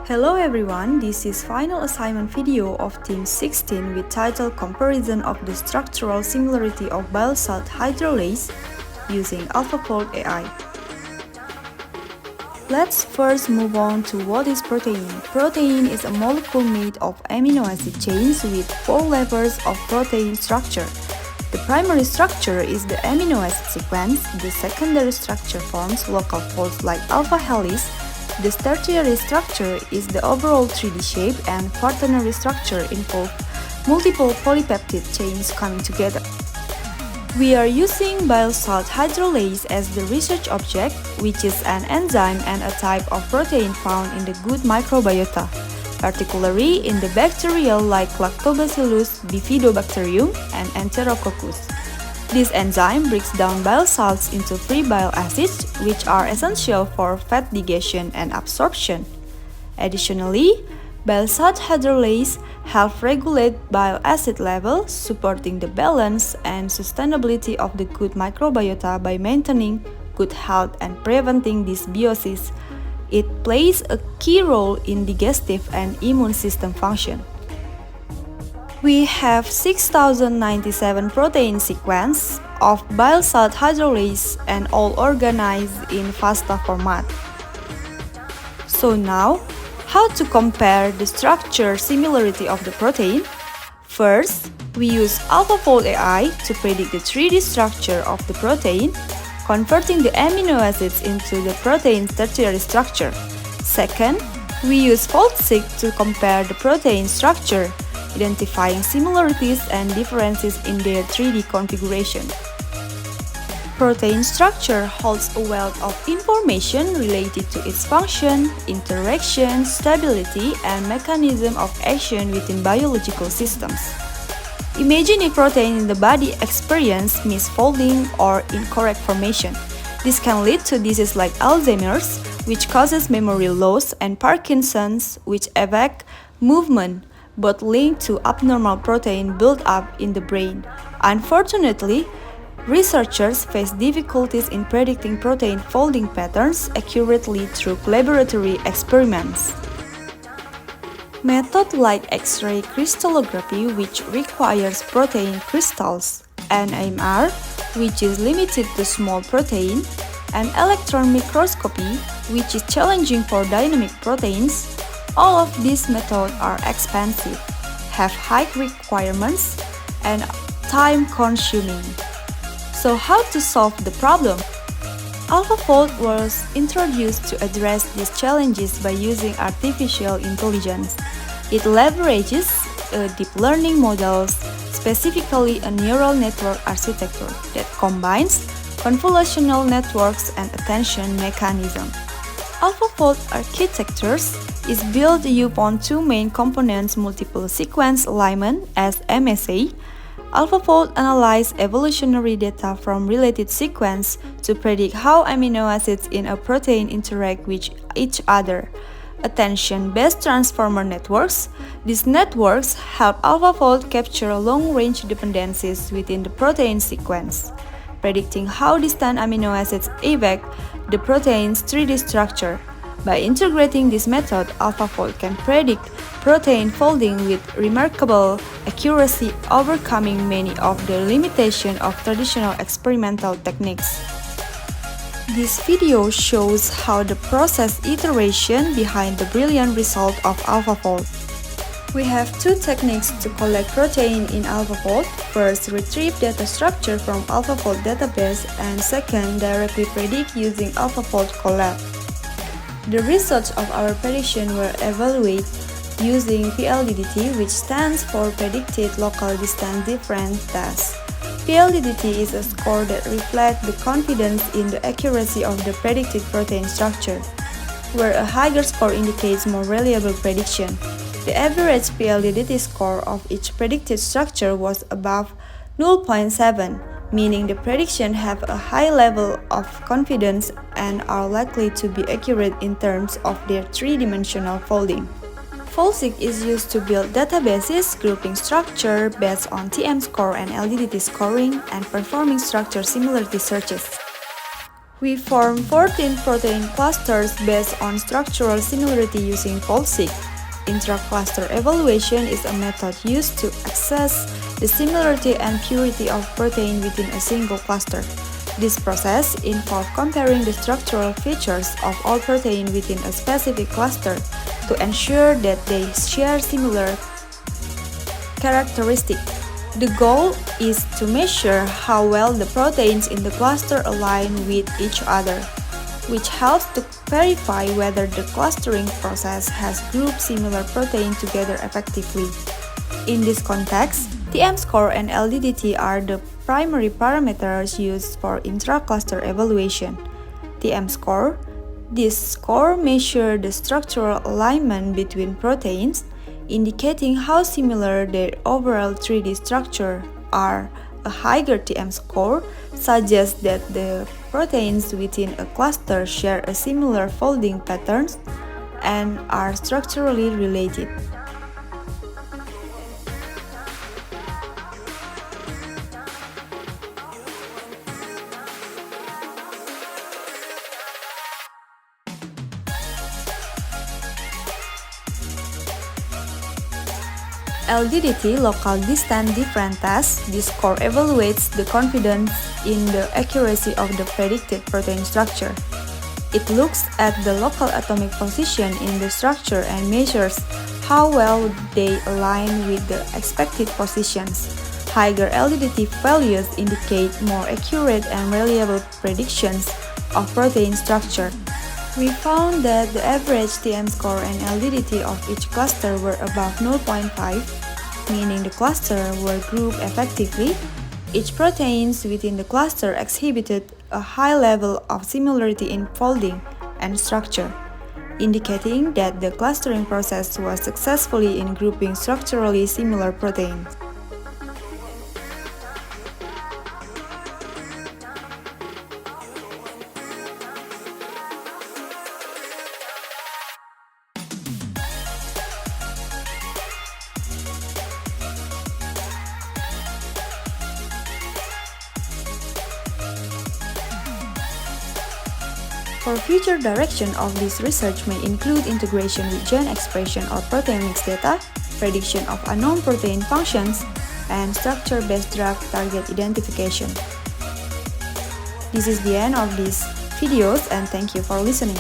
Hello everyone, this is final assignment video of Team 16 with title Comparison of the Structural Similarity of Bile Salt Hydrolase using Alphafold AI. Let's first move on to what is protein. Protein is a molecule made of amino acid chains with 4 levels of protein structure. The primary structure is the amino acid sequence, the secondary structure forms local folds like alpha helix. The tertiary structure is the overall 3D shape, and quaternary structure involves multiple polypeptide chains coming together. We are using bile salt hydrolase as the research object, which is an enzyme and a type of protein found in the gut microbiota, particularly in the bacterial like Lactobacillus bifidobacterium and Enterococcus. This enzyme breaks down bile salts into free bile acids, which are essential for fat digestion and absorption. Additionally, bile salt hydrolase helps regulate bile acid levels, supporting the balance and sustainability of the gut microbiota by maintaining good health and preventing dysbiosis. It plays a key role in digestive and immune system function. We have 6097 protein sequence of bile salt hydrolase and all organized in FASTA format. So now, how to compare the structure similarity of the protein? First, we use Alphafold AI to predict the 3D structure of the protein, converting the amino acids into the protein's tertiary structure. Second, we use FoldSeq to compare the protein structure, identifying similarities and differences in their 3D configuration. Protein structure holds a wealth of information related to its function, interaction, stability, and mechanism of action within biological systems. Imagine a protein in the body experiences misfolding or incorrect formation. This can lead to diseases like Alzheimer's, which causes memory loss, and Parkinson's, which affect movement, both linked to abnormal protein buildup in the brain. Unfortunately, researchers face difficulties in predicting protein folding patterns accurately through laboratory experiments. Methods like X-ray crystallography, which requires protein crystals, NMR, which is limited to small protein, and electron microscopy, which is challenging for dynamic proteins. All of these methods are expensive, have high requirements, and time-consuming. So how to solve the problem? Alphafold was introduced to address these challenges by using artificial intelligence. It leverages deep learning models, specifically a neural network architecture that combines convolutional networks and attention mechanisms. Alphafold architectures is built upon two main components: multiple sequence alignment as MSA. Alphafold analyzes evolutionary data from related sequences to predict how amino acids in a protein interact with each other. Attention-based transformer networks. These networks help Alphafold capture long-range dependencies within the protein sequence, predicting how distant amino acids affect the protein's 3D structure. By integrating this method, Alphafold can predict protein folding with remarkable accuracy, overcoming many of the limitations of traditional experimental techniques. This video shows how the process iteration behind the brilliant result of Alphafold. We have two techniques to collect protein in Alphafold. First, retrieve data structure from Alphafold database, and second, directly predict using Alphafold Collab. The results of our prediction were evaluated using PLDDT, which stands for Predicted Local Distance Difference Test. PLDDT is a score that reflects the confidence in the accuracy of the predicted protein structure, where a higher score indicates more reliable prediction. The average PLDDT score of each predicted structure was above 0.7, meaning the predictions have a high level of confidence and are likely to be accurate in terms of their three-dimensional folding. FoldSeq is used to build databases grouping structure based on TM score and LDDT scoring and performing structure similarity searches. We form 14 protein clusters based on structural similarity using fold-seq. Intra-cluster evaluation is a method used to assess the similarity and purity of protein within a single cluster. This process involves comparing the structural features of all protein within a specific cluster to ensure that they share similar characteristics. The goal is to measure how well the proteins in the cluster align with each other, which helps to verify whether the clustering process has grouped similar proteins together effectively. In this context, TM score and LDDT are the primary parameters used for intra-cluster evaluation. TM score. This score measures the structural alignment between proteins, indicating how similar their overall 3D structure are. A higher TM score suggests that the proteins within a cluster share a similar folding patterns and are structurally related. LDDT, local distance difference test. This score evaluates the confidence in the accuracy of the predicted protein structure. It looks at the local atomic position in the structure and measures how well they align with the expected positions. Higher LDDT values indicate more accurate and reliable predictions of protein structure. We found that the average TM score and LDDT of each cluster were above 0.5, meaning the cluster were grouped effectively. Each proteins within the cluster exhibited a high level of similarity in folding and structure, indicating that the clustering process was successful in grouping structurally similar proteins. For future direction of this research may include integration with gene expression or proteomics data, prediction of unknown protein functions, and structure-based drug target identification. This is the end of these videos and thank you for listening.